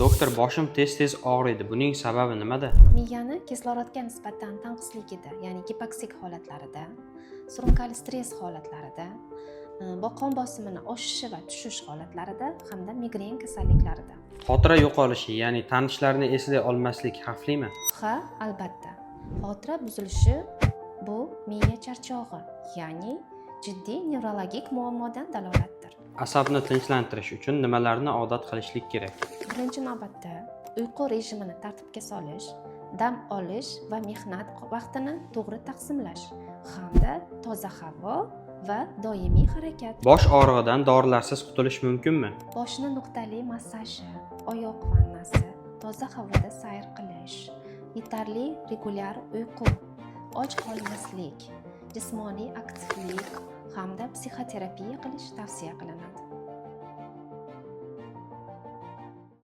Doktor, boshim tez og'riydi. Buning sababi nimada? Miyani kislorodga nisbatan tanqisligida, ya'ni gipoksik holatlarida, surunkali stress holatlarida, qon bosimini oshishi va tushish holatlarida hamda migren kasalliklarida. Xotira yo'qolishi, ya'ni tanishlarni eslay olmaslik xavflimi? Ha, albatta. Xotira buzilishi bu miya charchog'i, ya'ni jiddiy nevrologik muammodan dalolatdir. Asabni tinchlantirish uchun nimalarni odat qilishlik kerak? Birinchi navbatda uyqu rejimini tartibga solish, dam olish va mehnat vaqtini to'g'ri taqsimlash hamda toza havo va doimiy harakat. Bosh og'rig'idan dorilarsiz qutulish mumkinmi? Boshni nuqtali massaji, oyoq vannasi, toza havoda sayr qilish, yetarli regulyar uyqu, och qolmaslik, jismoniy aktivlik hamda psixoterapiya qilish tavsiya qilinadi.